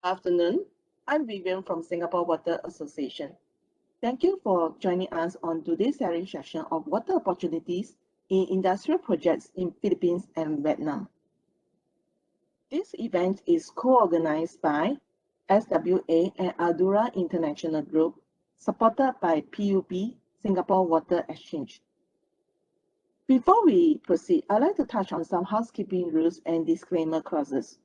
Afternoon, I'm Vivian from Singapore Water Association. Thank you for joining us on today's session of water opportunities in industrial projects in Philippines and Vietnam. This event is co-organized by SWA and Ardurra International Group, supported by PUB, Singapore Water Exchange. Before we proceed, I'd like to touch on some housekeeping rules and disclaimer clauses.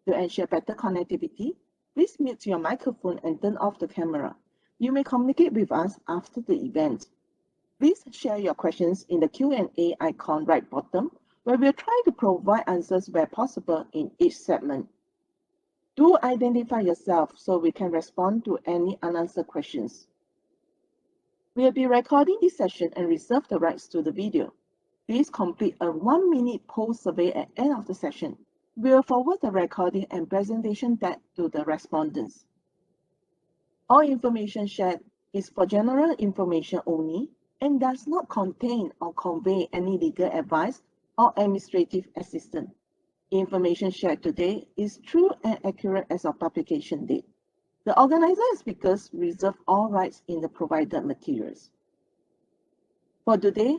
To ensure better connectivity, please mute your microphone and turn off the camera. You may communicate with us after the event. Please share your questions in the Q&A icon right bottom, where we'll try to provide answers where possible in each segment. Do identify yourself so we can respond to any unanswered questions. We'll be recording this session and reserve the rights to the video. Please complete a 1-minute poll survey at the end of the session. We will forward the recording and presentation deck to the respondents. All information shared is for general information only and does not contain or convey any legal advice or administrative assistance. Information shared today is true and accurate as of publication date. The organizer and speakers reserve all rights in the provided materials. For today,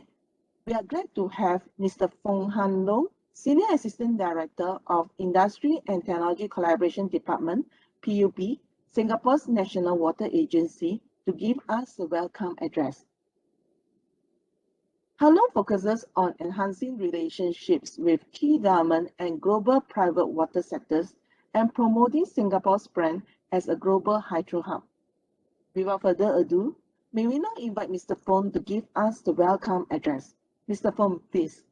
we are glad to have Mr. Fong Han Loong, Senior Assistant Director of Industry and Technology Collaboration Department, PUB, Singapore's National Water Agency, to give us a welcome address. Han Loong focuses on enhancing relationships with key government and global private water sectors and promoting Singapore's brand as a global hydro hub. Without further ado, may we now invite Mr. Fong to give us the welcome address. Mr. Fong, please.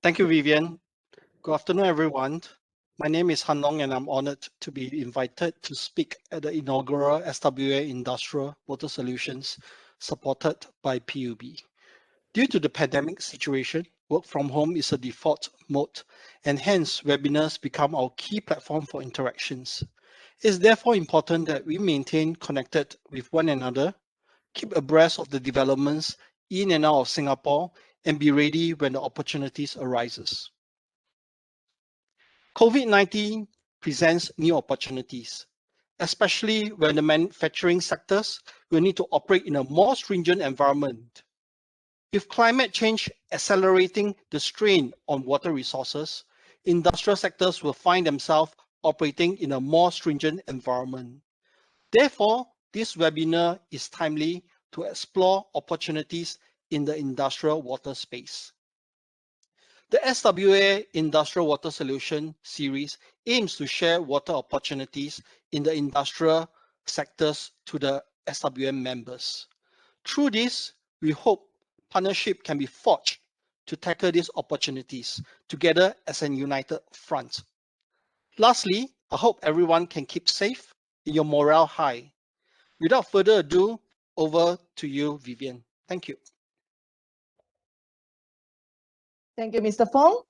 Thank you, Vivian. Good afternoon, everyone. My name is Han Loong, and I'm honored to be invited to speak at the inaugural SWA Industrial Water Solutions supported by PUB. Due to the pandemic situation, work from home is a default mode, and hence webinars become our key platform for interactions. It's therefore important that we maintain connected with one another, keep abreast of the developments in and out of Singapore, and be ready when the opportunities arises. COVID-19 presents new opportunities, especially when the manufacturing sectors will need to operate in a more stringent environment. With climate change accelerating the strain on water resources, industrial sectors will find themselves operating in a more stringent environment. Therefore, this webinar is timely to explore opportunities in the industrial water space. The SWA Industrial Water Solution Series aims to share water opportunities in the industrial sectors to the SWM members. Through this, we hope partnership can be forged to tackle these opportunities together as a united front. Lastly, I hope everyone can keep safe and your morale high. Without further ado, over to you, Vivian. Thank you. Thank you, Mr. Fong.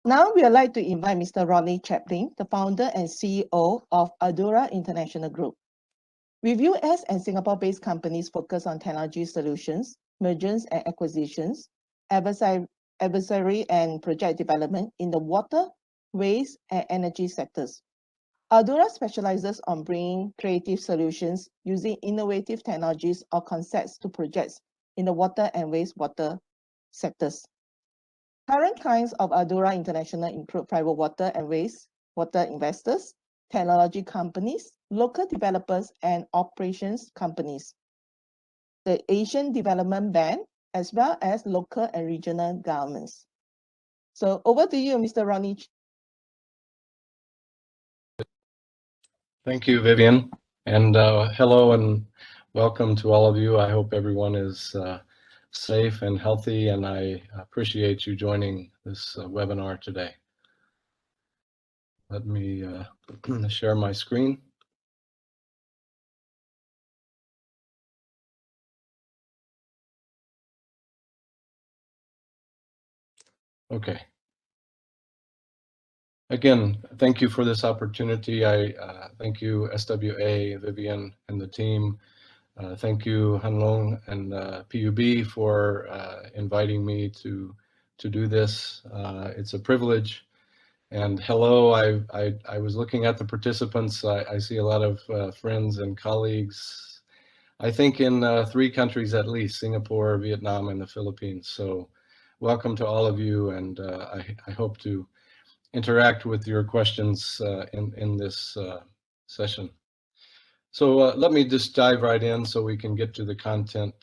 Now we would like to invite Mr. Rodney Chapin, the founder and CEO of Ardurra International Group. With US and Singapore-based companies focus on technology solutions, mergers and acquisitions, advisory and project development in the water, waste, and energy sectors. Ardurra specializes on bringing creative solutions using innovative technologies or concepts to projects in the water and wastewater sectors. Current clients of Ardurra International include private water and wastewater investors, technology companies, local developers, and operations companies, the Asian Development Bank, as well as local and regional governments. So over to you, Mr. Rodney. Thank you, Vivian. And hello and welcome to all of you. I hope everyone is safe and healthy, and I appreciate you joining this webinar today. Let me share my screen. Okay. Again, thank you for this opportunity. I thank you, SWA, Vivian, and the team. Thank you, Han Loong and PUB for inviting me to do this. It's a privilege, And hello, I was looking at the participants. I see a lot of friends and colleagues, I think in 3 countries at least, Singapore, Vietnam, and the Philippines. So welcome to all of you, and I hope to interact with your questions in this session. So let me just dive right in so we can get to the content.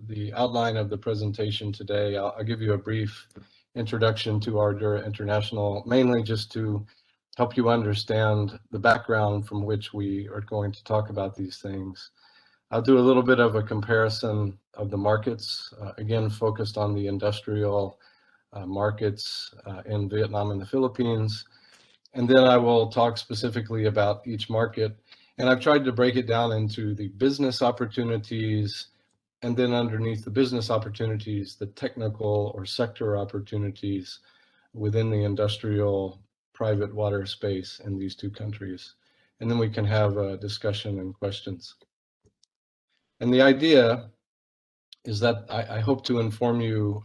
The outline of the presentation today, I'll give you a brief introduction to Ardurra International, mainly just to help you understand the background from which we are going to talk about these things. I'll do a little bit of a comparison of the markets, again, focused on the industrial markets in Vietnam and the Philippines. And then I will talk specifically about each market. And I've tried to break it down into the business opportunities, and then underneath the business opportunities, the technical or sector opportunities within the industrial private water space in these 2 countries. And then we can have a discussion and questions. And the idea is that I hope to inform you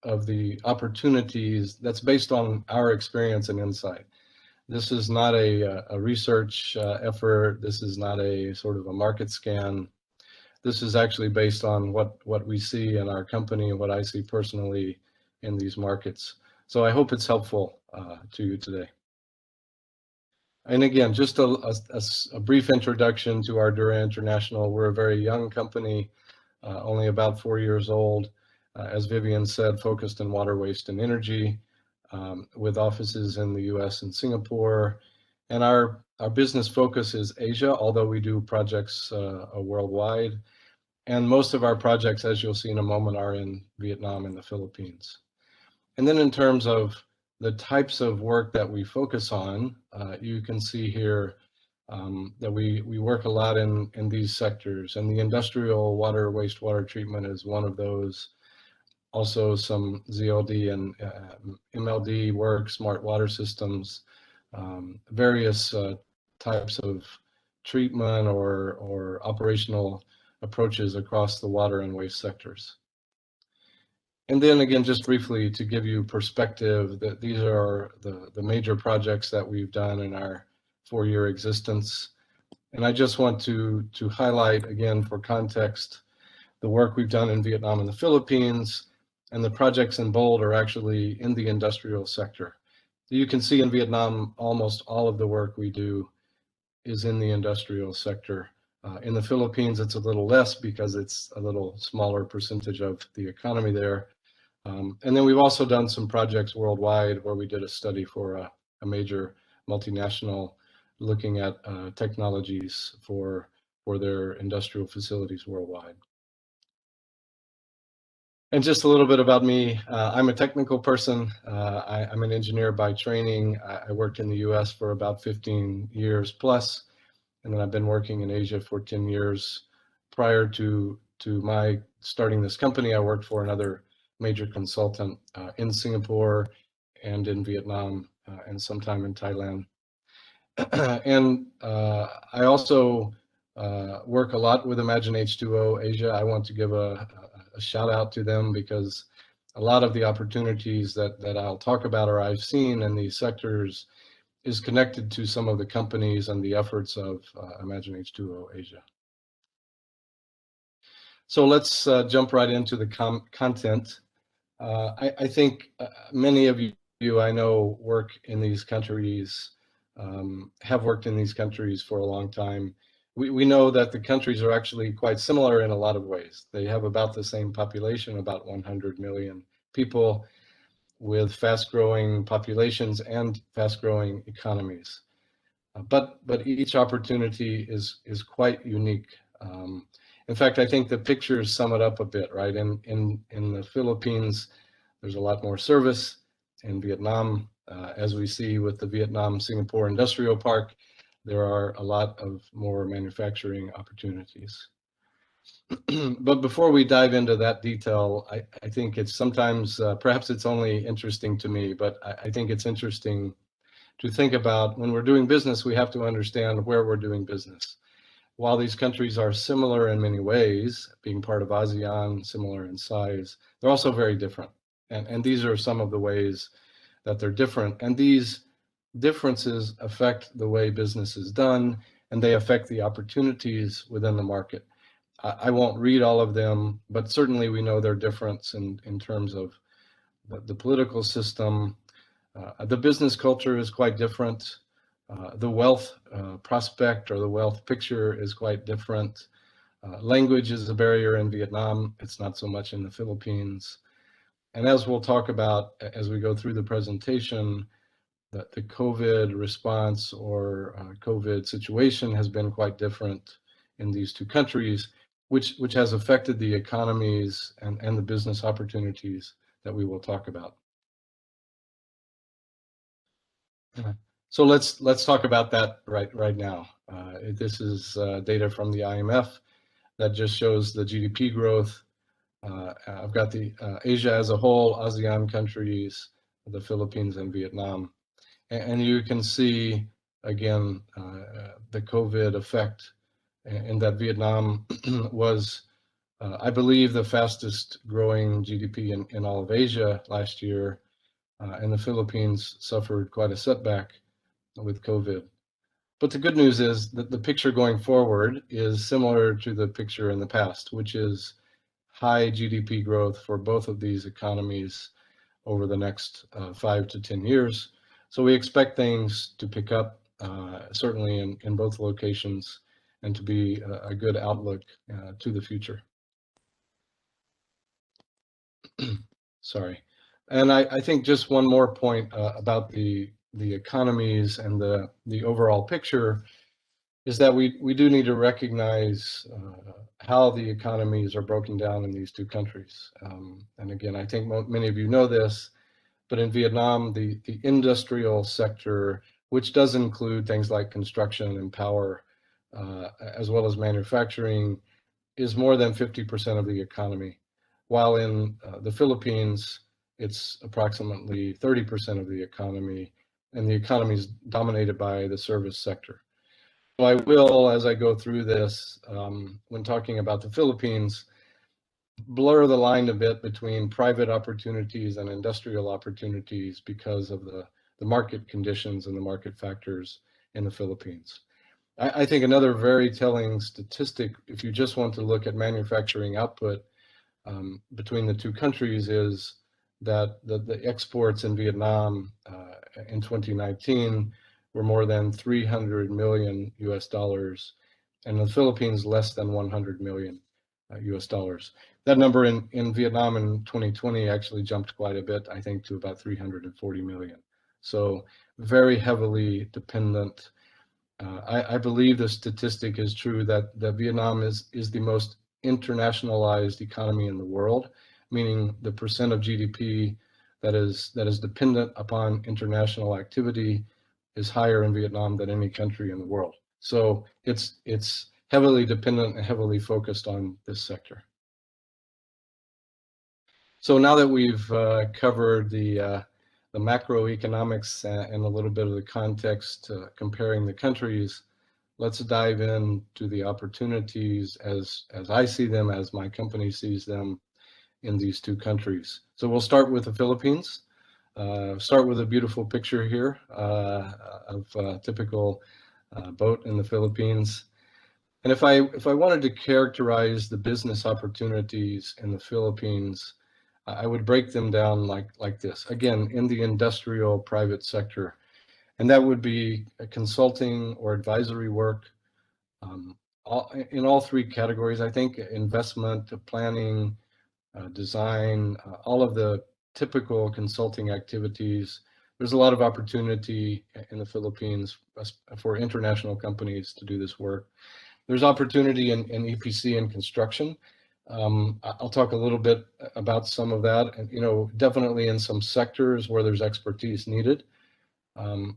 of the opportunities that's based on our experience and insight. This is not a research effort. This is not a sort of a market scan. This is actually based on what we see in our company and what I see personally in these markets. So I hope it's helpful to you today. And again, just a brief introduction to Ardurra International. We're a very young company, only about 4 years old. As Vivian said, focused in water, waste, and energy, with offices in the US and Singapore. And our business focus is Asia, although we do projects worldwide. And most of our projects, as you'll see in a moment, are in Vietnam and the Philippines. And then in terms of the types of work that we focus on, you can see here that we work a lot in these sectors. And the industrial water, wastewater treatment is one of those. Also some ZLD and MLD work, smart water systems, various types of treatment or operational approaches across the water and waste sectors. And then again, just briefly to give you perspective, that these are the major projects that we've done in our 4-year existence. And I just want to highlight again for context, the work we've done in Vietnam and the Philippines, and the projects in bold are actually in the industrial sector. You can see in Vietnam, almost all of the work we do is in the industrial sector. In the Philippines, it's a little less because it's a little smaller percentage of the economy there. And then we've also done some projects worldwide where we did a study for a major multinational looking at technologies for their industrial facilities worldwide. And just a little bit about me. I'm a technical person. I'm an engineer by training. I worked in the US for about 15 years plus, and then I've been working in Asia for 10 years. Prior to my starting this company, I worked for another major consultant in Singapore and in Vietnam and sometime in Thailand. And I also work a lot with Imagine H2O Asia. I want to give a shout out to them because a lot of the opportunities that I'll talk about or I've seen in these sectors is connected to some of the companies and the efforts of Imagine H2O Asia. So let's jump right into the content. I think many of you I know work in these countries, have worked in these countries for a long time. We know that the countries are actually quite similar in a lot of ways. They have about the same population, about 100 million people with fast-growing populations and fast-growing economies. But each opportunity is quite unique. In fact, I think the pictures sum it up a bit, right? In the Philippines, there's a lot more service. In Vietnam, as we see with the Vietnam-Singapore Industrial Park, there are a lot of more manufacturing opportunities. But before we dive into that detail, I think it's sometimes, perhaps it's only interesting to me, but I think it's interesting to think about when we're doing business, we have to understand where we're doing business. While these countries are similar in many ways, being part of ASEAN, similar in size, they're also very different. And these are some of the ways that they're different. And these differences affect the way business is done, and they affect the opportunities within the market. I won't read all of them, but certainly we know their difference in terms of the political system. The business culture is quite different. The wealth prospect or the wealth picture is quite different. Language is a barrier in Vietnam. It's not so much in the Philippines. And as we'll talk about as we go through the presentation, that the COVID response or COVID situation has been quite different in these two countries, which has affected the economies and the business opportunities that we will talk about. So let's talk about that right now. This is data from the IMF that just shows the GDP growth. I've got the Asia as a whole, ASEAN countries, the Philippines and Vietnam. And you can see, again, the COVID effect, and that Vietnam was, I believe, the fastest growing GDP in all of Asia last year. And the Philippines suffered quite a setback with COVID. But the good news is that the picture going forward is similar to the picture in the past, which is high GDP growth for both of these economies over the next 5 to 10 years. So we expect things to pick up, certainly in both locations, and to be a good outlook to the future. Sorry. And I think just one more point about the economies and the overall picture is that we do need to recognize how the economies are broken down in these two countries. And again, I think many of you know this, but in Vietnam, the industrial sector, which does include things like construction and power, as well as manufacturing, is more than 50% of the economy. While in the Philippines, it's approximately 30% of the economy, and the economy is dominated by the service sector. So I will, as I go through this, when talking about the Philippines, blur the line a bit between private opportunities and industrial opportunities because of the market conditions and the market factors in the Philippines. I think another very telling statistic, if you just want to look at manufacturing output between the two countries, is that the exports in Vietnam in 2019 were more than 300 million US dollars, and in the Philippines less than 100 million US dollars. That number in Vietnam in 2020 actually jumped quite a bit, I think, to about 340 million. So very heavily dependent. I believe the statistic is true that Vietnam is the most internationalized economy in the world, meaning the percent of GDP that is dependent upon international activity is higher in Vietnam than any country in the world. So it's heavily dependent and heavily focused on this sector. So now that we've covered the macroeconomics and a little bit of the context comparing the countries, let's dive into the opportunities as I see them, as my company sees them in these two countries. So we'll start with the Philippines. Start with a beautiful picture here of a typical boat in the Philippines. And if I wanted to characterize the business opportunities in the Philippines, I would break them down like this. Again, in the industrial private sector, and that would be consulting or advisory work in all three categories. I think investment, planning, design, all of the typical consulting activities. There's a lot of opportunity in the Philippines for international companies to do this work. There's opportunity in EPC and construction. I'll talk a little bit about some of that, and definitely in some sectors where there's expertise needed. And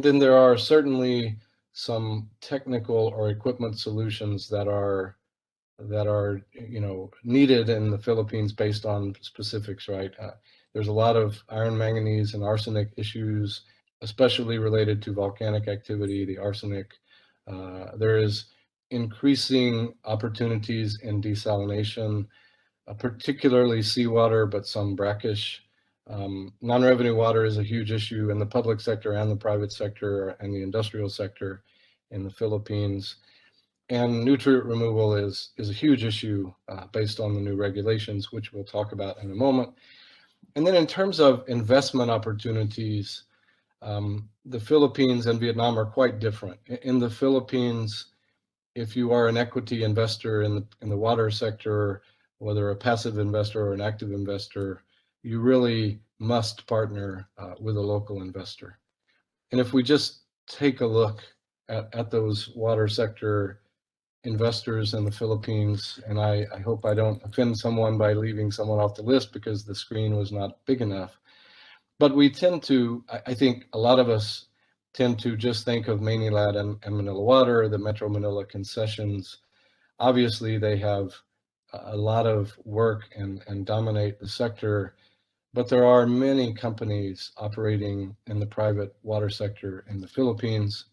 then there are certainly some technical or equipment solutions that are needed in the Philippines based on specifics, right? There's a lot of iron, manganese, and arsenic issues, especially related to volcanic activity, the arsenic. There is increasing opportunities in desalination, particularly seawater, but some brackish Non-revenue water is a huge issue in the public sector and the private sector and the industrial sector in the Philippines. And nutrient removal is a huge issue based on the new regulations, which we'll talk about in a moment. And then in terms of investment opportunities, the Philippines and Vietnam are quite different. In the Philippines, if you are an equity investor in the water sector, whether a passive investor or an active investor, you really must partner with a local investor. And if we just take a look at those water sector investors in the Philippines, and I hope I don't offend someone by leaving someone off the list because the screen was not big enough, but we tend to, I think a lot of us tend to just think of Maynilad and Manila Water, the Metro Manila concessions. Obviously, they have a lot of work and dominate the sector, but there are many companies operating in the private water sector in the Philippines,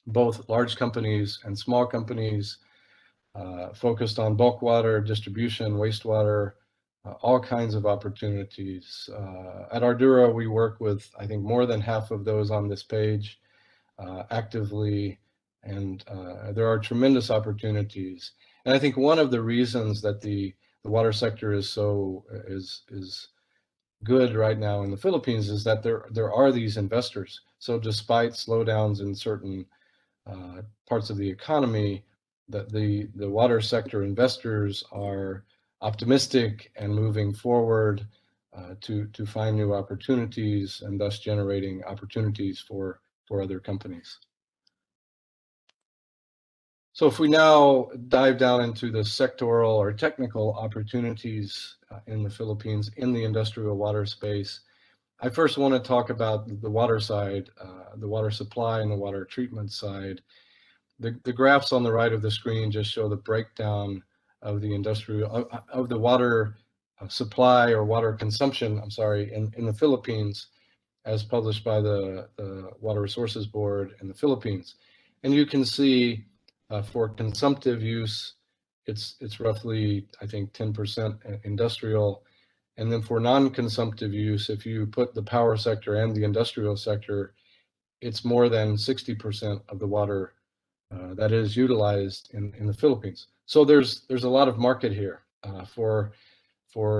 both large companies and small companies, focused on bulk water, distribution, wastewater, all kinds of opportunities. At Ardurra, we work with, I think, more than half of those on this page actively, and there are tremendous opportunities. And I think one of the reasons that the water sector is so good right now in the Philippines is that there are these investors. So despite slowdowns in certain parts of the economy, that the water sector investors are optimistic and moving forward to find new opportunities and thus generating opportunities for other companies. So if we now dive down into the sectoral or technical opportunities in the Philippines in the industrial water space, I first want to talk about the water side, the water supply and the water treatment side. The graphs on the right of the screen just show the breakdown of the industrial of the water supply or water consumption, I'm sorry, in the Philippines, as published by the Water Resources Board in the Philippines. And you can see for consumptive use, it's roughly, I think, 10% industrial. And then for non-consumptive use, if you put the power sector and the industrial sector, it's more than 60% of the water that is utilized in the Philippines. So there's a lot of market here for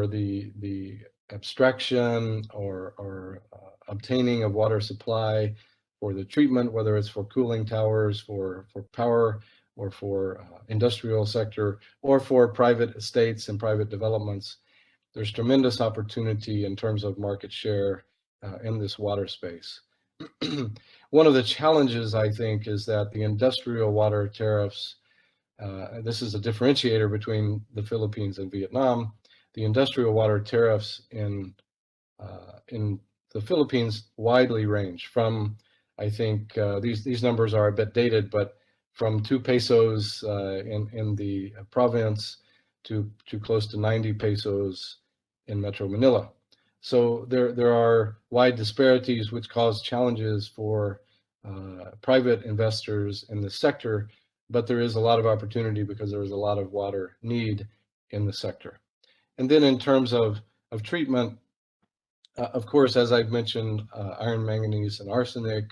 the abstraction or obtaining of water supply, for the treatment, whether it's for cooling towers, for power, or for industrial sector, or for private estates and private developments. There's tremendous opportunity in terms of market share in this water space. One of the challenges, I think, is that the industrial water tariffs, this is a differentiator between the Philippines and Vietnam. The industrial water tariffs in the Philippines widely range from, I think, these numbers are a bit dated, but from 2 pesos in the province to close to 90 pesos in Metro Manila. So there are wide disparities which cause challenges for private investors in the sector, but there is a lot of opportunity because there is a lot of water need in the sector. And then in terms of treatment, of course, as I've mentioned, iron, manganese, and arsenic,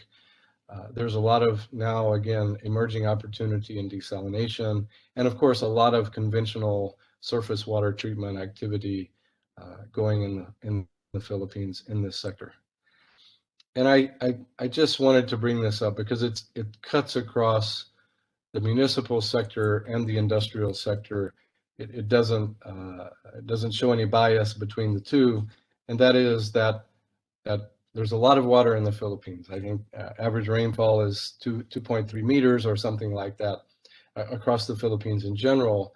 there's a lot of now, again, emerging opportunity in desalination, and of course, a lot of conventional surface water treatment activity going in the Philippines in this sector. And I just wanted to bring this up because it cuts across the municipal sector and the industrial sector. It doesn't show any bias between the two, and that is that there's a lot of water in the Philippines. I think average rainfall is 2.3 meters or something like that across the Philippines in general,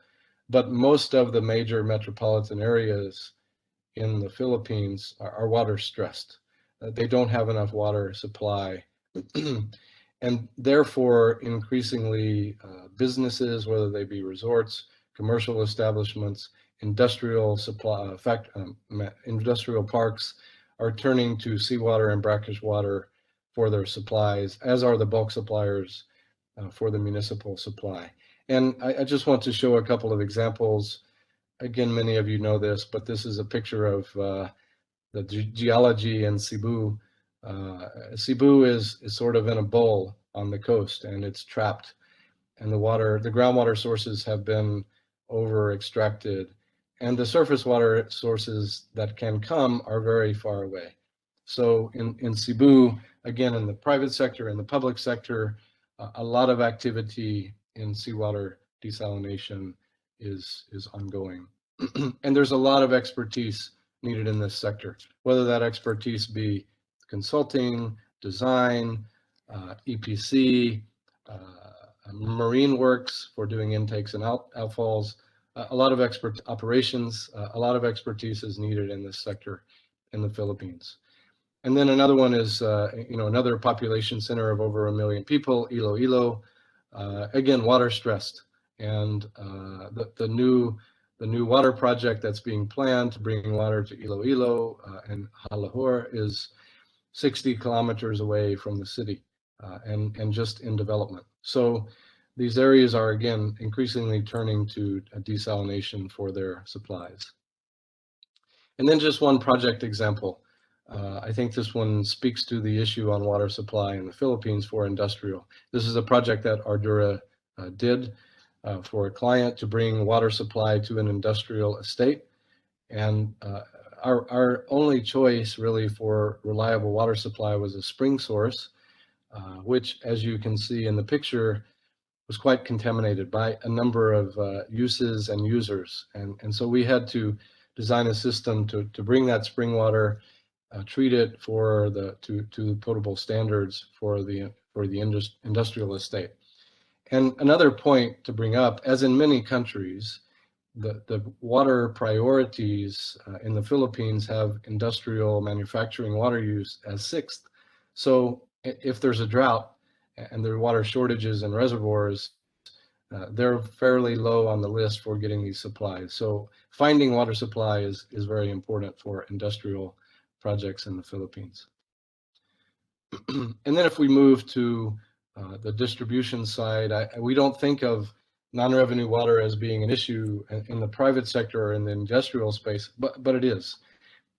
but most of the major metropolitan areas in the Philippines are water stressed. They don't have enough water supply. And therefore, increasingly, businesses, whether they be resorts, commercial establishments, industrial supply, industrial parks, are turning to seawater and brackish water for their supplies, as are the bulk suppliers for the municipal supply. And I just want to show a couple of examples. Again, many of you know this, but this is a picture of the geology in Cebu. Cebu is sort of in a bowl on the coast, and it's trapped, and the groundwater sources have been over extracted, and the surface water sources that can come are very far away. So in Cebu, again, in the private sector and the public sector, a lot of activity in seawater desalination is ongoing. And there's a lot of expertise needed in this sector, whether that expertise be consulting, design, EPC, marine works for doing intakes and outfalls, a lot of operations, a lot of expertise is needed in this sector in the Philippines. And then another one is, another population center of over 1 million people, Iloilo, again, water stressed. And the new water project that's being planned to bring water to Iloilo and Halahor is 60 kilometers away from the city and just in development. So these areas are, again, increasingly turning to desalination for their supplies. And then just one project example. I think this one speaks to the issue on water supply in the Philippines for industrial. This is a project that Ardurra did for a client to bring water supply to an industrial estate. And our only choice really for reliable water supply was a spring source, which, as you can see in the picture, was quite contaminated by a number of uses and users. And so we had to design a system to bring that spring water, treat it to potable standards for the industrial estate. And another point to bring up, as in many countries, the water priorities in the Philippines have industrial manufacturing water use as 6th. So if there's a drought and there are water shortages in reservoirs, they're fairly low on the list for getting these supplies. So finding water supply is very important for industrial projects in the Philippines. And then if we move to the distribution side, we don't think of non-revenue water as being an issue in the private sector or in the industrial space, but it is.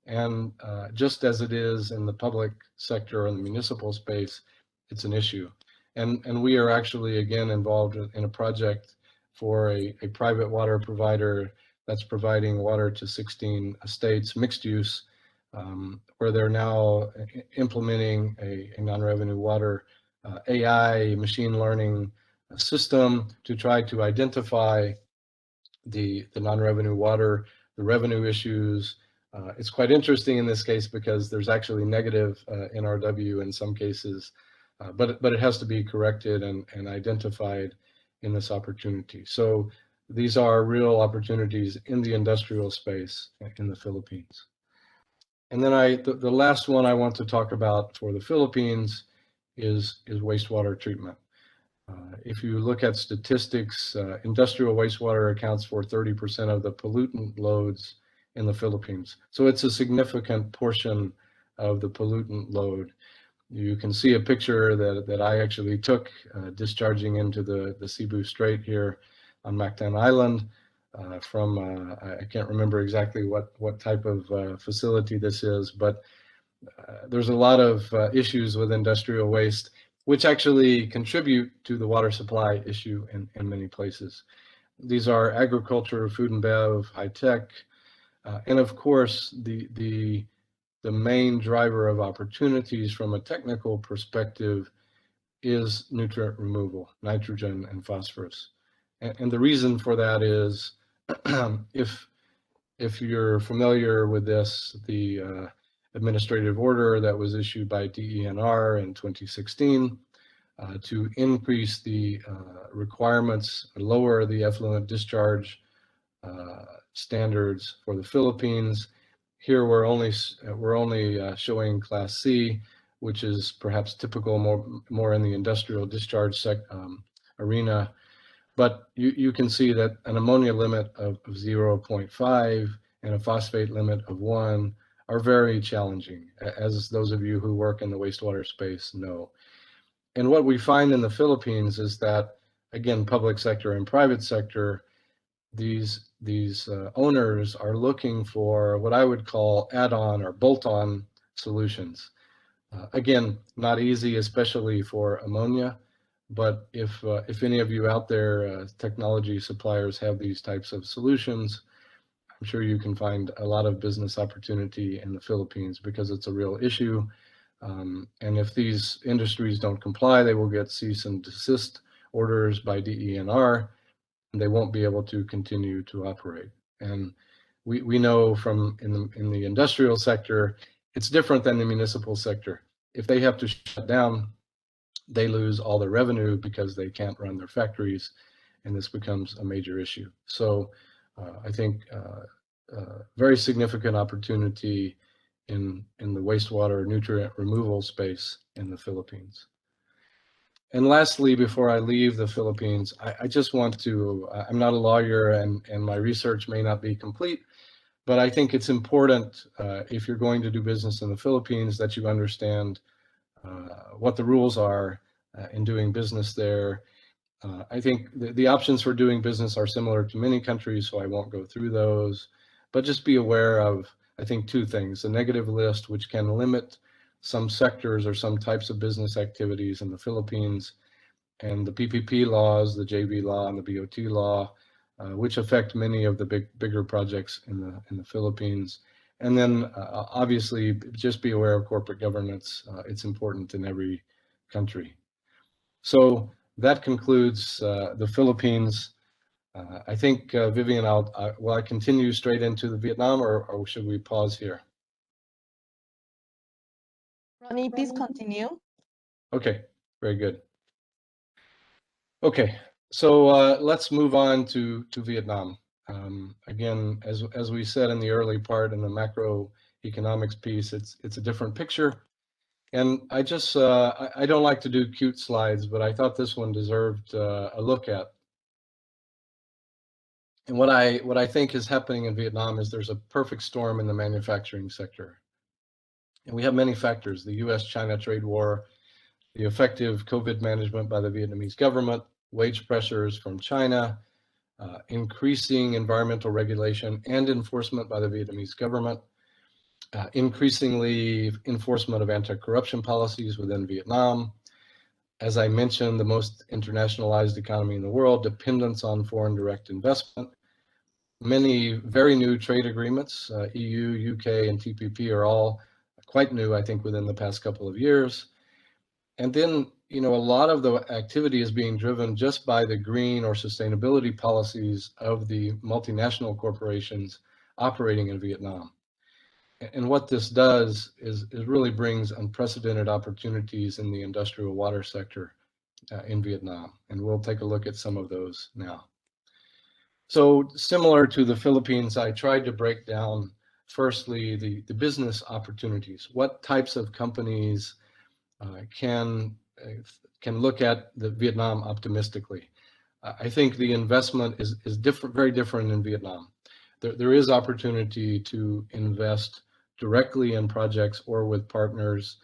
And just as it is in the public sector and the municipal space, it's an issue. And we are actually, again, involved in a project for a private water provider that's providing water to 16 estates, mixed use, where they're now implementing a non-revenue water AI, machine learning system to try to identify the non-revenue water, the revenue issues. It's quite interesting in this case because there's actually negative NRW in some cases, but it has to be corrected and identified in this opportunity. So these are real opportunities in the industrial space in the Philippines. And then the last one I want to talk about for the Philippines is wastewater treatment. If you look at statistics, industrial wastewater accounts for 30% of the pollutant loads in the Philippines. So it's a significant portion of the pollutant load. You can see a picture that I actually took discharging into the Cebu Strait here on Mactan Island from, I can't remember exactly what type of facility this is, but there's a lot of issues with industrial waste, which actually contribute to the water supply issue in many places. These are agriculture, food and bev, high tech, and of course, the main driver of opportunities from a technical perspective is nutrient removal, nitrogen and phosphorus. And the reason for that is, if you're familiar with this, the administrative order that was issued by DENR in 2016 to increase the requirements, lower the effluent discharge standards for the Philippines. Here we're only showing Class C, which is perhaps typical more in the industrial discharge arena. But you can see that an ammonia limit of 0.5 and a phosphate limit of 1 are very challenging, as those of you who work in the wastewater space know. And what we find in the Philippines is that, again, public sector and private sector, these owners are looking for what I would call add-on or bolt-on solutions. Again, not easy, especially for ammonia. But if any of you out there, technology suppliers, have these types of solutions, I'm sure you can find a lot of business opportunity in the Philippines because it's a real issue. And if these industries don't comply, they will get cease and desist orders by DENR, and they won't be able to continue to operate. And we know from in the industrial sector, it's different than the municipal sector. If they have to shut down, they lose all their revenue because they can't run their factories, and this becomes a major issue. So I think very significant opportunity in the wastewater nutrient removal space in the Philippines. And lastly, before I leave the Philippines, I just want to, I'm not a lawyer and my research may not be complete, but I think it's important if you're going to do business in the Philippines that you understand what the rules are in doing business there. I think the options for doing business are similar to many countries, so I won't go through those, but just be aware of, I think, two things: the negative list, which can limit some sectors or some types of business activities in the Philippines, and the PPP laws, the JV law and the BOT law, which affect many of the bigger projects in the Philippines. And then obviously, just be aware of corporate governance. It's important in every country. So that concludes the Philippines. I think, Vivian, will I continue straight into the Vietnam, or should we pause here? Rodney, please continue. Okay, very good. Okay, so let's move on to Vietnam. Again, as we said in the early part in the macroeconomics piece, it's a different picture. And I just, I don't like to do cute slides, but I thought this one deserved a look at. And what I think is happening in Vietnam is there's a perfect storm in the manufacturing sector. And we have many factors: the US-China trade war, the effective COVID management by the Vietnamese government, wage pressures from China, increasing environmental regulation and enforcement by the Vietnamese government, increasingly enforcement of anti-corruption policies within Vietnam. As I mentioned, the most internationalized economy in the world, dependence on foreign direct investment. Many very new trade agreements, EU, UK, and TPP are all quite new, I think, within the past couple of years. And then, you know, a lot of the activity is being driven just by the green or sustainability policies of the multinational corporations operating in Vietnam. And what this does is really brings unprecedented opportunities in the industrial water sector in Vietnam. And we'll take a look at some of those now. So similar to the Philippines, I tried to break down firstly the business opportunities. What types of companies can look at the Vietnam optimistically? I think the investment is different, very different in Vietnam. There is opportunity to invest directly in projects or with partners.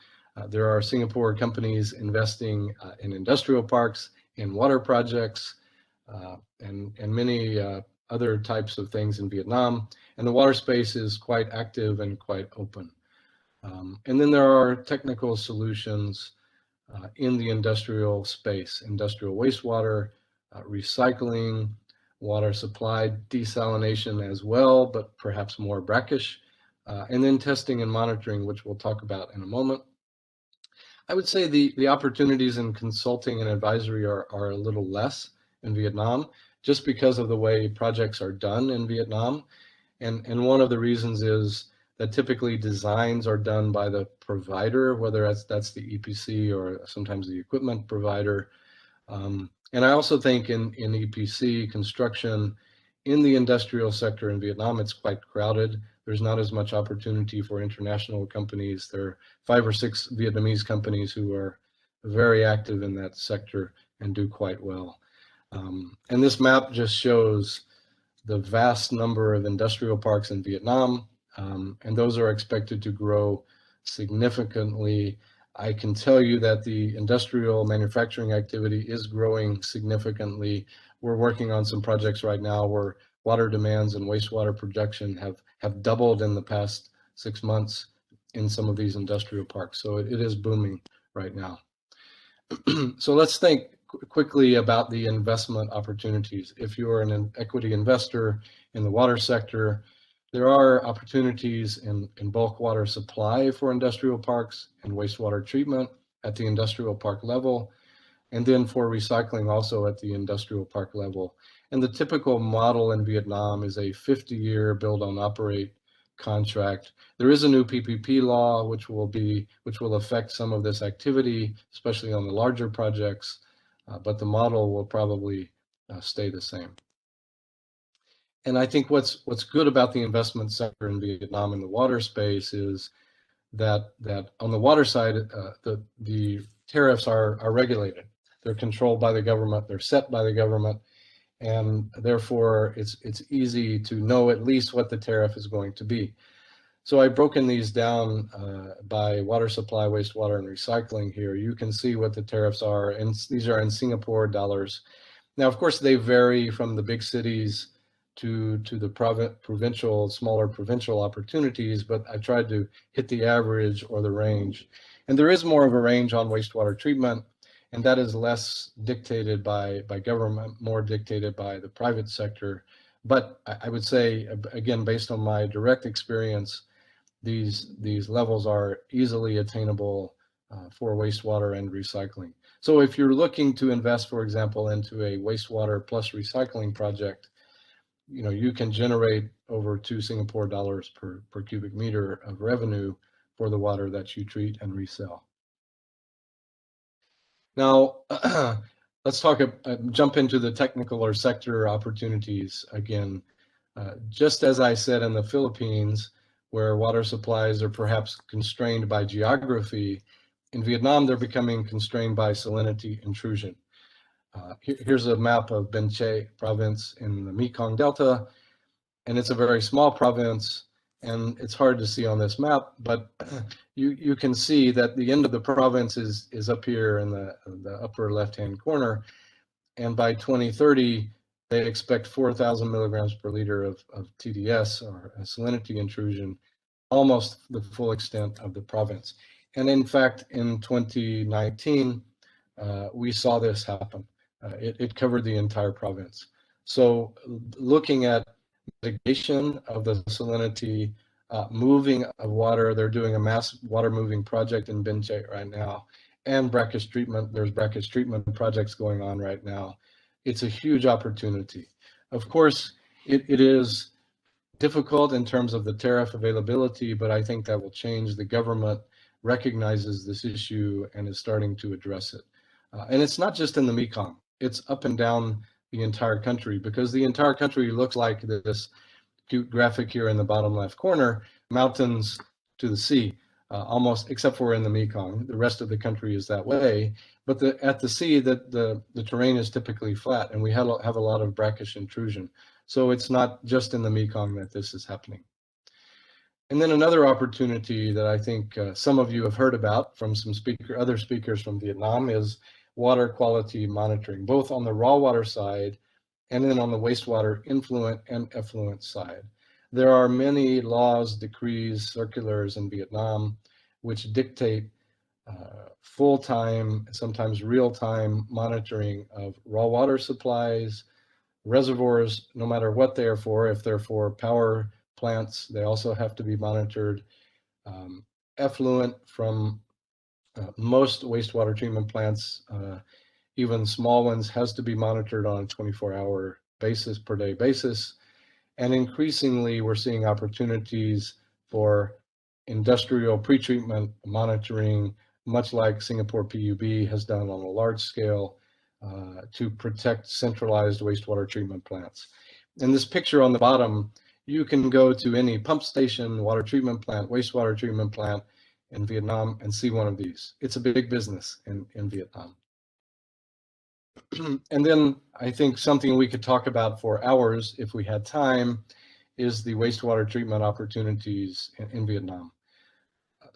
There are Singapore companies investing in industrial parks, in water projects, and many other types of things in Vietnam. And the water space is quite active and quite open. And then there are technical solutions in the industrial space: industrial wastewater, recycling, water supply desalination as well, but perhaps more brackish, and then testing and monitoring, which we'll talk about in a moment. I would say the opportunities in consulting and advisory are a little less in Vietnam, just because of the way projects are done in Vietnam. And one of the reasons is that typically designs are done by the provider, whether that's the EPC or sometimes the equipment provider. And I also think in EPC construction, in the industrial sector in Vietnam, it's quite crowded. There's not as much opportunity for international companies. There are 5 or 6 Vietnamese companies who are very active in that sector and do quite well. And this map just shows the vast number of industrial parks in Vietnam, and those are expected to grow significantly. I can tell you that the industrial manufacturing activity is growing significantly. We're working on some projects right now where water demands and wastewater production have doubled in the past 6 months in some of these industrial parks. So it is booming right now. So let's think quickly about the investment opportunities. If you're an equity investor in the water sector, there are opportunities in bulk water supply for industrial parks and wastewater treatment at the industrial park level, and then for recycling also at the industrial park level. And the typical model in Vietnam is a 50-year build on operate contract. There is a new PPP law which will affect some of this activity, especially on the larger projects, but the model will probably stay the same. And I think what's good about the investment sector in Vietnam in the water space is that on the water side, the tariffs are regulated. They're controlled by the government. They're set by the government, and therefore it's easy to know at least what the tariff is going to be. So I've broken these down by water supply, wastewater, and recycling here. You can see what the tariffs are, and these are in Singapore dollars. Now, of course, they vary from the big cities to the smaller provincial opportunities, but I tried to hit the average or the range. And there is more of a range on wastewater treatment, and that is less dictated by government, more dictated by the private sector. But I would say, again, based on my direct experience, these levels are easily attainable for wastewater and recycling. So if you're looking to invest, for example, into a wastewater plus recycling project, you can generate over 2 Singapore dollars per cubic meter of revenue for the water that you treat and resell. Now, let's jump into the technical or sector opportunities again. Just as I said in the Philippines, where water supplies are perhaps constrained by geography, in Vietnam, they're becoming constrained by salinity intrusion. Here's a map of Benche province in the Mekong Delta, and it's a very small province, and it's hard to see on this map, but you can see that the end of the province is up here in the upper left-hand corner, and by 2030, they expect 4,000 milligrams per liter of TDS, or salinity intrusion, almost the full extent of the province. And in fact, in 2019, we saw this happen. It covered the entire province. So looking at mitigation of the salinity, moving of water, they're doing a mass water moving project in Benche right now, and brackish treatment. There's brackish treatment projects going on right now. It's a huge opportunity. Of course, it is difficult in terms of the tariff availability, but I think that will change. The government recognizes this issue and is starting to address it. And it's not just in the Mekong, it's up and down the entire country, because the entire country looks like this cute graphic here in the bottom left corner, mountains to the sea, almost, except for in the Mekong. The rest of the country is that way, but at the sea, the terrain is typically flat, and we have a lot of brackish intrusion. So it's not just in the Mekong that this is happening. And then another opportunity that I think some of you have heard about from some other speakers from Vietnam is water quality monitoring, both on the raw water side and then on the wastewater influent and effluent side. There are many laws, decrees, circulars in Vietnam which dictate full-time, sometimes real-time monitoring of raw water supplies, reservoirs, no matter what they are for. If they're for power plants, they also have to be monitored. Effluent from most wastewater treatment plants, even small ones, has to be monitored on a 24-hour basis, per day basis. And increasingly, we're seeing opportunities for industrial pretreatment monitoring, much like Singapore PUB has done on a large scale, to protect centralized wastewater treatment plants. In this picture on the bottom, you can go to any pump station, water treatment plant, wastewater treatment plant in Vietnam and see one of these. It's a big business in Vietnam. And then I think something we could talk about for hours if we had time is the wastewater treatment opportunities in Vietnam.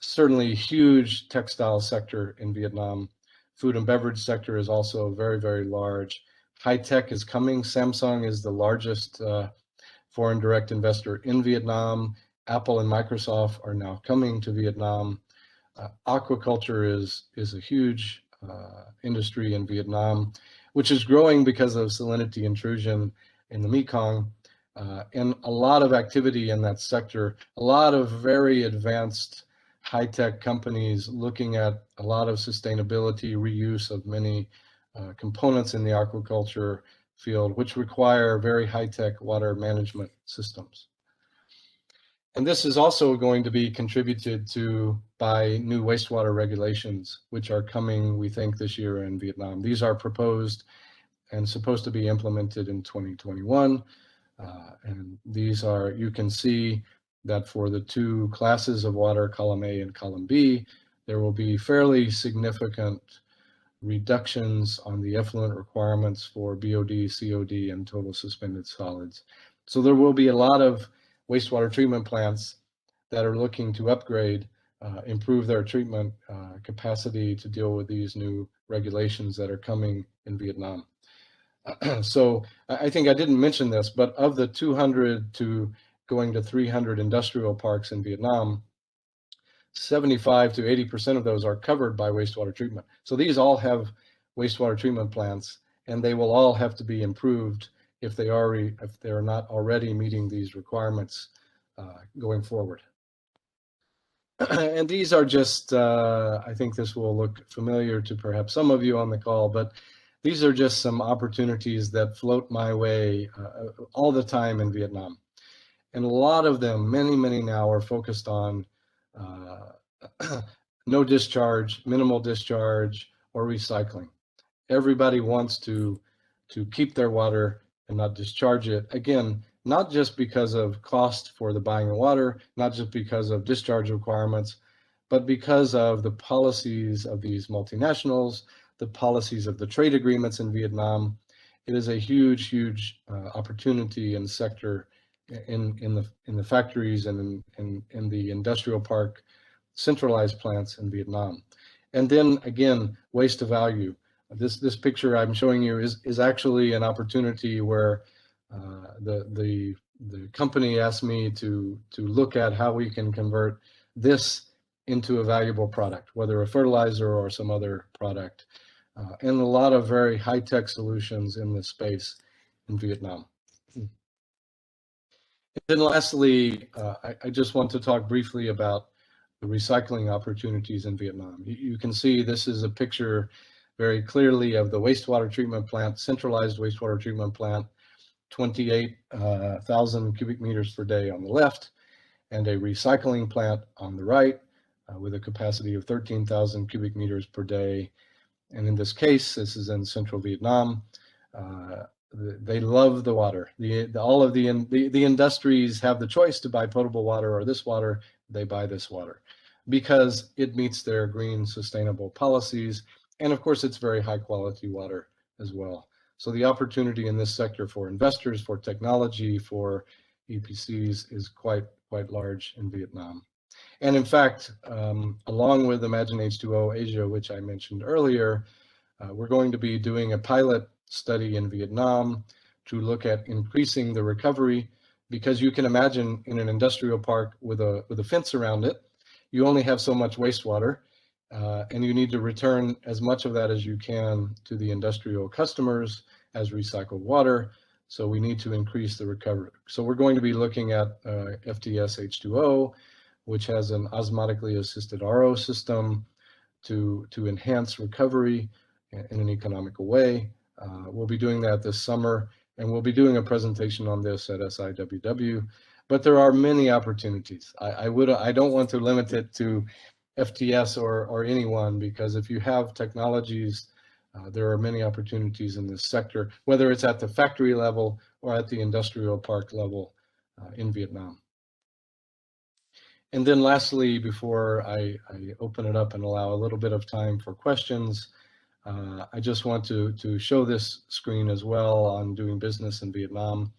Certainly huge textile sector in Vietnam. Food and beverage sector is also very, very large. High tech is coming. Samsung is the largest foreign direct investor in Vietnam. Apple and Microsoft are now coming to Vietnam. Aquaculture is a huge industry in Vietnam, which is growing because of salinity intrusion in the Mekong, and a lot of activity in that sector, a lot of very advanced high-tech companies looking at a lot of sustainability, reuse of many components in the aquaculture field, which require very high-tech water management systems. And this is also going to be contributed to by new wastewater regulations, which are coming, we think, this year in Vietnam. These are proposed and supposed to be implemented in 2021. And these are, you can see that for the two classes of water, column A and column B, there will be fairly significant reductions on the effluent requirements for BOD, COD, and total suspended solids. So there will be a lot of wastewater treatment plants that are looking to upgrade, improve their treatment capacity to deal with these new regulations that are coming in Vietnam. So I think I didn't mention this, but of the 200 to going to 300 industrial parks in Vietnam, 75 to 80% of those are covered by wastewater treatment. So these all have wastewater treatment plants, and they will all have to be improved if they're not already meeting these requirements going forward. And these are just, I think this will look familiar to perhaps some of you on the call, but these are just some opportunities that float my way all the time in Vietnam. And a lot of them, many now, are focused on no discharge, minimal discharge, or recycling. Everybody wants to keep their water and not discharge it. Again, not just because of cost for the buying of water, not just because of discharge requirements, but because of the policies of these multinationals, the policies of the trade agreements in Vietnam. It is a huge opportunity in the sector, in the factories and in the industrial park centralized plants in Vietnam. And then again, waste to value. This picture I'm showing you is actually an opportunity where the company asked me to look at how we can convert this into a valuable product, whether a fertilizer or some other product, and a lot of very high-tech solutions in this space in Vietnam. And then lastly, I just want to talk briefly about the recycling opportunities in Vietnam. You can see this is a picture very clearly of the wastewater treatment plant, centralized wastewater treatment plant, 28,000 cubic meters per day on the left, and a recycling plant on the right with a capacity of 13,000 cubic meters per day. And in this case, this is in central Vietnam. They love the water. All of the industries have the choice to buy potable water or this water. They buy this water because it meets their green sustainable policies. And of course, it's very high quality water as well. So the opportunity in this sector for investors, for technology, for EPCs is quite large in Vietnam. And in fact, along with Imagine H2O Asia, which I mentioned earlier, we're going to be doing a pilot study in Vietnam to look at increasing the recovery, because you can imagine in an industrial park with a fence around it, you only have so much wastewater, and you need to return as much of that as you can to the industrial customers as recycled water. So we need to increase the recovery. So we're going to be looking at FTS H2O, which has an osmotically assisted RO system to enhance recovery in an economical way. We'll be doing that this summer, and we'll be doing a presentation on this at SIWW. But there are many opportunities. I don't want to limit it to FTS or anyone, because if you have technologies, there are many opportunities in this sector, whether it's at the factory level or at the industrial park level in Vietnam. And then lastly, before I open it up and allow a little bit of time for questions, I just want to show this screen as well on doing business in Vietnam.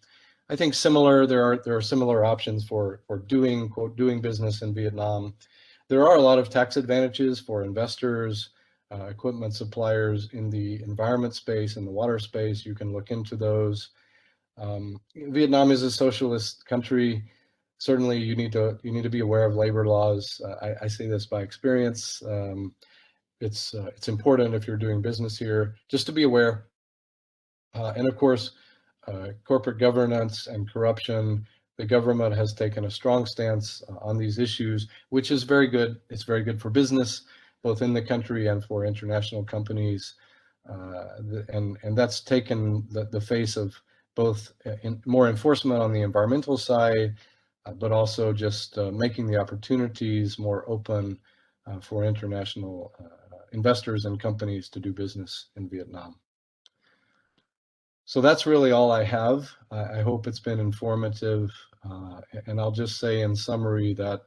I think there are similar options for doing business in Vietnam. There are a lot of tax advantages for investors, equipment suppliers in the environment space, in the water space. You can look into those. Vietnam is a socialist country. Certainly, you need to be aware of labor laws. I say this by experience. It's important if you're doing business here just to be aware. And of course, corporate governance and corruption. The government has taken a strong stance on these issues, which is very good. It's very good for business, both in the country and for international companies. And that's taken the face of both more enforcement on the environmental side, but also just making the opportunities more open for international investors and companies to do business in Vietnam. So that's really all I have. I hope it's been informative. And I'll just say in summary that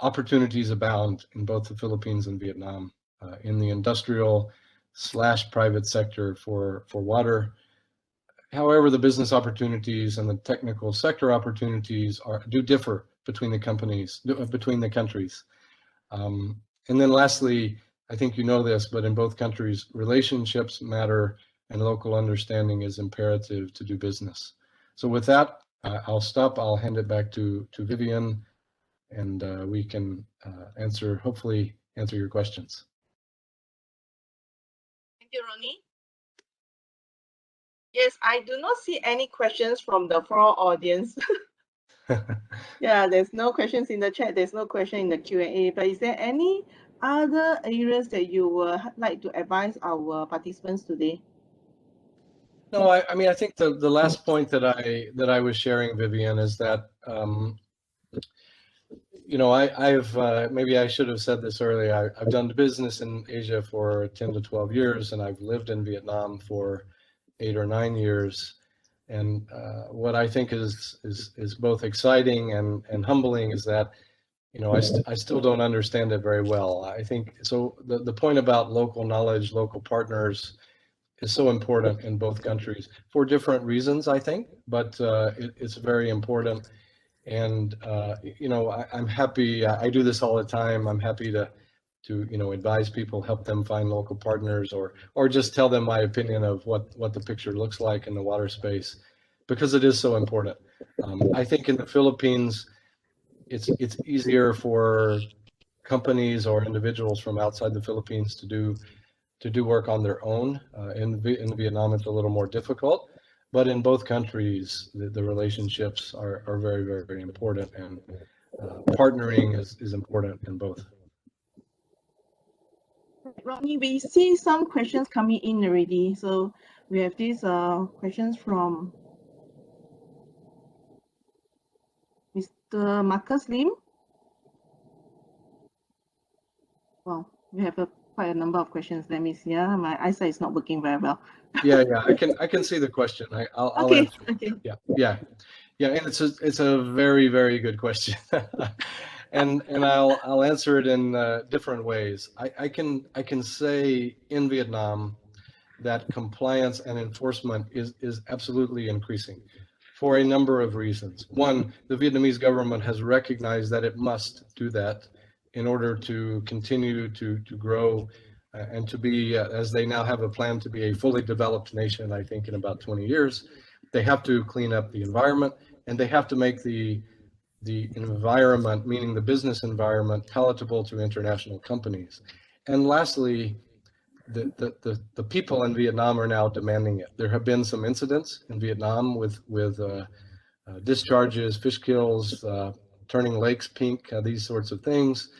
opportunities abound in both the Philippines and Vietnam in the industrial/private sector for water. However, the business opportunities and the technical sector opportunities do differ between the countries. And then lastly, I think you know this, but in both countries, relationships matter and local understanding is imperative to do business. So with that, I'll stop. I'll hand it back to Vivian, and we can hopefully answer your questions. Thank you, Ronnie. Yes, I do not see any questions from the floor audience. Yeah, there's no questions in the chat. There's no question in the Q&A. But is there any other areas that you would like to advise our participants today? No, I mean, I think the last point that I was sharing, Vivian, is that I've maybe I should have said this earlier. I've done business in Asia for 10 to 12 years, and I've lived in Vietnam for 8 or 9 years. And what I think is both exciting and humbling is that I still don't understand it very well. I think so. The point about local knowledge, local partners, is so important in both countries for different reasons, I think, but it's very important. And I'm happy. I do this all the time. I'm happy to advise people, help them find local partners, or just tell them my opinion of what the picture looks like in the water space, because it is so important. I think in the Philippines, it's easier for companies or individuals from outside the Philippines to do work on their own. In Vietnam, it's a little more difficult, but in both countries, the relationships are very, very, very important, and partnering is important in both. Rodney, we see some questions coming in already. So we have these questions from Mr. Marcus Lim. Well, we have quite a number of questions. Let me see. My eyesight is not working very well. Yeah, I can see the question. I'll okay, answer. Okay. Yeah, and it's a very, very good question. and I'll answer it in different ways. I can say in Vietnam that compliance and enforcement is absolutely increasing for a number of reasons. One, the Vietnamese government has recognized that it must do that in order to continue to grow and to be, as they now have a plan to be a fully developed nation, I think in about 20 years. They have to clean up the environment, and they have to make the environment, meaning the business environment, palatable to international companies. And lastly, the people in Vietnam are now demanding it. There have been some incidents in Vietnam with discharges, fish kills, turning lakes pink, these sorts of things.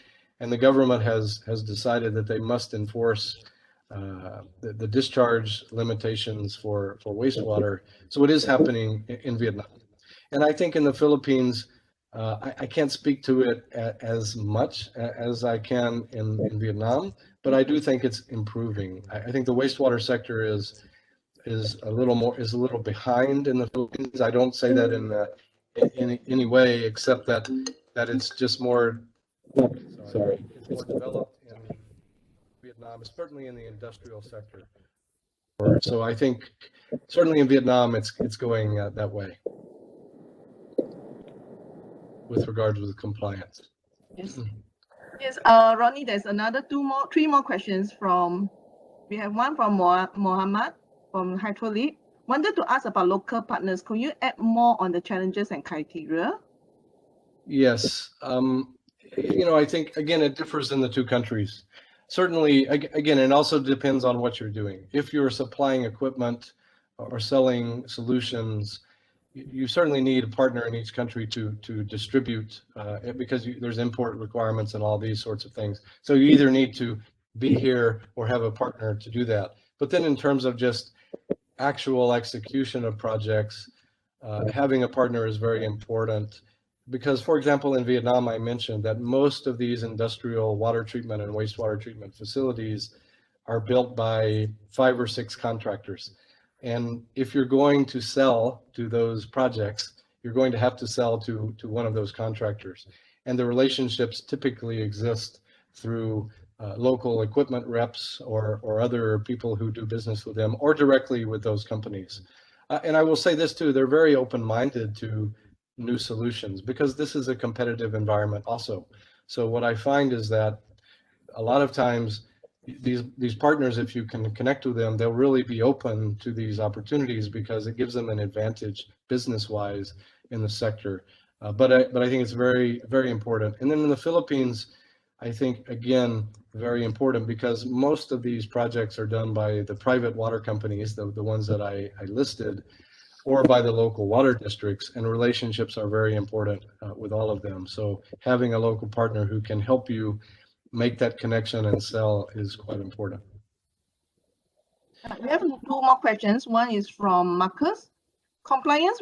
And the government has decided that they must enforce the discharge limitations for wastewater. So it is happening in Vietnam. And I think in the Philippines, I can't speak to it as much as I can in Vietnam, but I do think it's improving. I think the wastewater sector is a little behind in the Philippines. I don't say that in any way, except that it's just more. Sorry, it's more developed in Vietnam, certainly in the industrial sector. So I think certainly in Vietnam, it's going that way with regards to the compliance. Yes. Yes, Rodney, there's three more questions from. We have one from Mohammed from Hydraulic. Wanted to ask about local partners. Could you add more on the challenges and criteria? Yes. I think, again, it differs in the two countries. Certainly, again, it also depends on what you're doing. If you're supplying equipment or selling solutions, you certainly need a partner in each country to distribute because there's import requirements and all these sorts of things. So you either need to be here or have a partner to do that. But then in terms of just actual execution of projects, having a partner is very important. Because, for example, in Vietnam, I mentioned that most of these industrial water treatment and wastewater treatment facilities are built by 5 or 6 contractors. And if you're going to sell to those projects, you're going to have to sell to one of those contractors. And the relationships typically exist through local equipment reps or other people who do business with them or directly with those companies. And I will say this too, they're very open-minded to new solutions because this is a competitive environment also. So what I find is that a lot of times these partners, if you can connect with them, they'll really be open to these opportunities because it gives them an advantage business-wise in the sector. But I think it's very, very important. And then in the Philippines, I think, again, very important because most of these projects are done by the private water companies, the ones that I listed, or by the local water districts, and relationships are very important with all of them. So having a local partner who can help you make that connection and sell is quite important. We have 2 more questions. One is from Marcus. Compliance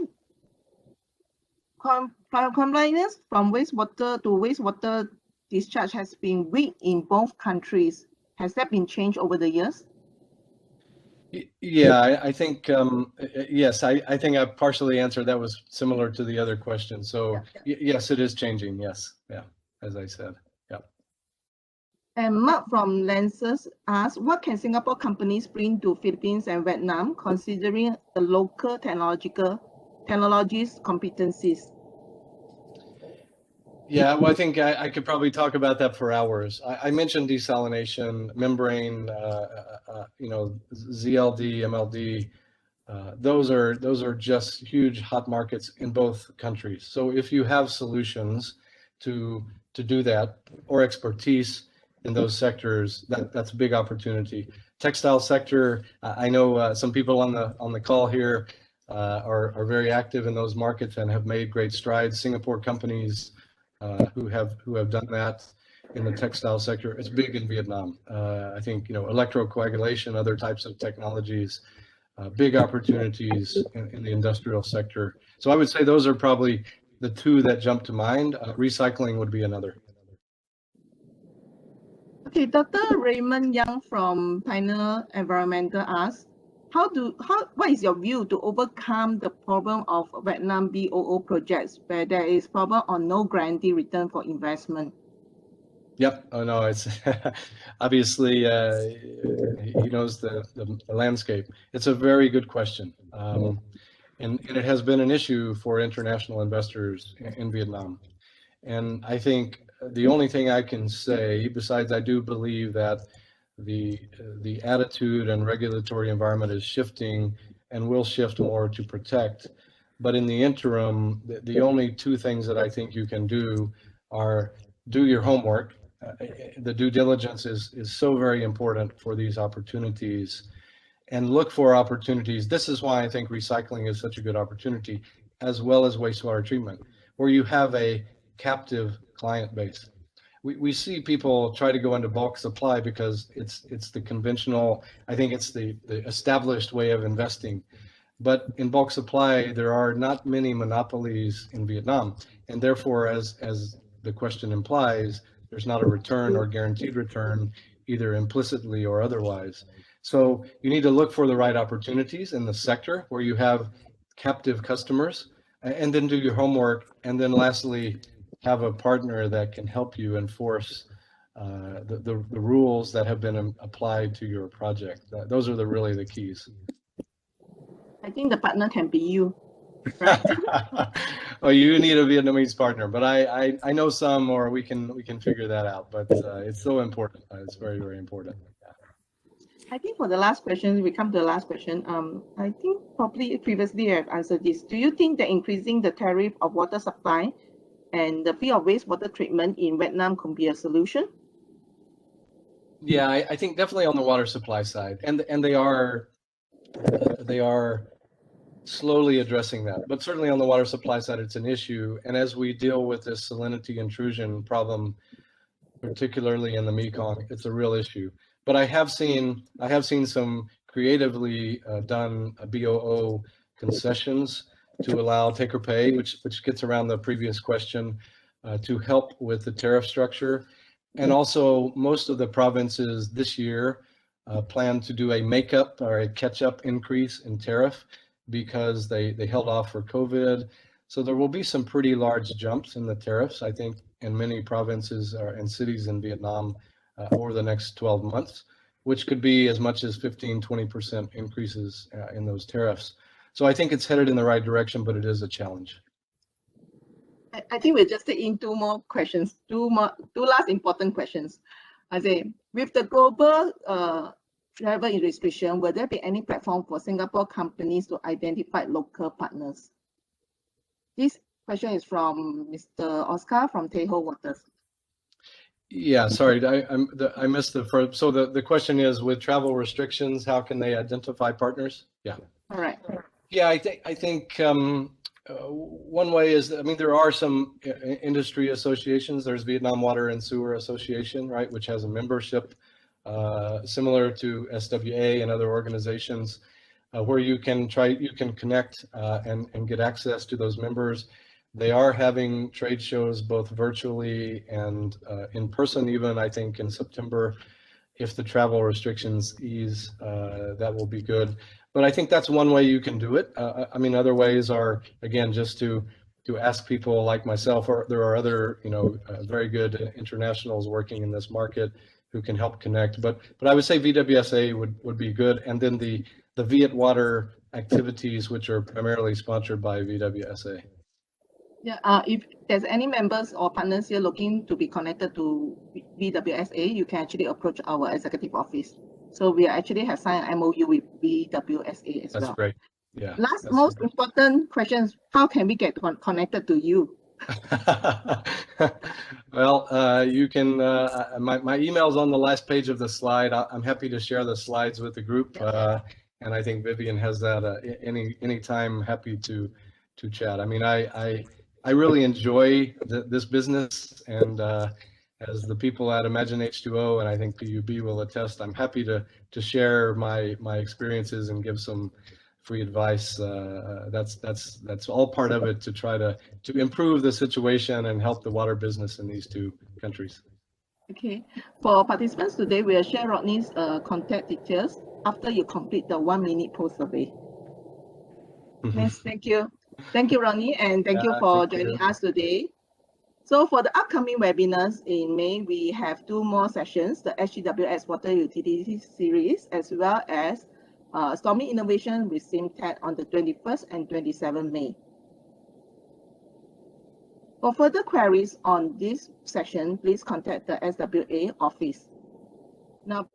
from wastewater to wastewater discharge has been weak in both countries. Has that been changed over the years? Yeah, I think, yes, I think I partially answered. That was similar to the other question. So yes, it is changing. Yes. Yeah, as I said. Yeah. And Mark from Lenses asks, what can Singapore companies bring to Philippines and Vietnam considering the local technologies competencies? Yeah, well, I think I could probably talk about that for hours. I mentioned desalination, membrane, ZLD, MLD. Those are just huge hot markets in both countries. So if you have solutions to do that or expertise in those sectors, that's a big opportunity. Textile sector, I know some people on the call here are very active in those markets and have made great strides. Singapore companies who have done that in the textile sector. It's big in Vietnam. I think electrocoagulation, other types of technologies, big opportunities in the industrial sector. So I would say those are probably the 2 that jump to mind. Recycling would be another. Okay, Dr. Raymond Young from Pioneer Environmental asks, what is your view to overcome the problem of Vietnam BOO projects where there is problem on no guarantee return for investment? Yep. Oh no, it's obviously he knows the landscape. It's a very good question, and it has been an issue for international investors in Vietnam. And I think the only thing I can say, besides I do believe that the attitude and regulatory environment is shifting and will shift more to protect. But in the interim, the only 2 things that I think you can do are do your homework. The due diligence is so very important for these opportunities, and look for opportunities. This is why I think recycling is such a good opportunity, as well as wastewater treatment, where you have a captive client base. We see people try to go into bulk supply because it's the conventional, I think it's the established way of investing. But in bulk supply, there are not many monopolies in Vietnam. And therefore, as the question implies, there's not a return or guaranteed return, either implicitly or otherwise. So you need to look for the right opportunities in the sector where you have captive customers, and then do your homework. And then lastly, have a partner that can help you enforce the rules that have been applied to your project. Those are really the keys. I think the partner can be you, right? Well, you need a Vietnamese partner, but I know some, or we can figure that out. But it's so important. It's very, very important. I think for the last question, we come to the last question. I think probably previously I've answered this. Do you think that increasing the tariff of water supply and the fee of wastewater treatment in Vietnam could be a solution? Yeah, I think definitely on the water supply side, and they are slowly addressing that. But certainly on the water supply side, it's an issue. And as we deal with this salinity intrusion problem, particularly in the Mekong, it's a real issue. But I have seen some creatively done BOO concessions to allow take or pay, which gets around the previous question, to help with the tariff structure. And also, most of the provinces this year plan to do a makeup or a catch-up increase in tariff because they held off for COVID. So there will be some pretty large jumps in the tariffs, I think, in many provinces and cities in Vietnam over the next 12 months, which could be as much as 15-20% increases in those tariffs. So I think it's headed in the right direction, but it is a challenge. I think we'll just take in two more questions, two last important questions. I say, with the global travel restriction, will there be any platform for Singapore companies to identify local partners? This question is from Mr. Oscar from Teho Waters. Yeah, sorry, I missed the first. So the question is, with travel restrictions, how can they identify partners? Yeah. All right. Yeah, I think one way is, I mean, there are some industry associations. There's Vietnam Water and Sewer Association, right, which has a membership similar to SWA and other organizations, where you can connect and get access to those members. They are having trade shows both virtually and in person, even I think in September. If the travel restrictions ease, that will be good. But I think that's one way you can do it. I mean, other ways are, again, just to ask people like myself, or there are other, very good internationals working in this market who can help connect. But I would say VWSA would be good. And then the Viet Water activities, which are primarily sponsored by VWSA. Yeah, if there's any members or partners here looking to be connected to VWSA, you can actually approach our executive office. So we actually have signed an MOU with VWSA as well. That's great. Yeah. Most important questions, how can we get connected to you? Well, you can, my email's on the last page of the slide. I'm happy to share the slides with the group. And I think Vivian has that anytime, happy to chat. I mean, I really enjoy this business, and as the people at Imagine H2O and I think PUB will attest, I'm happy to share my experiences and give some free advice. That's all part of it, to try to improve the situation and help the water business in these two countries. Okay, for participants today, we'll share Rodney's contact details after you complete the 1-minute post survey. Yes, thank you. Thank you, Rodney, and thank you for joining us today. So for the upcoming webinars in May, we have 2 more sessions, the SGWS Water Utility Series, as well as Stormy Innovation with SIMTED on the 21st and 27th May. For further queries on this session, please contact the SWA office. Now,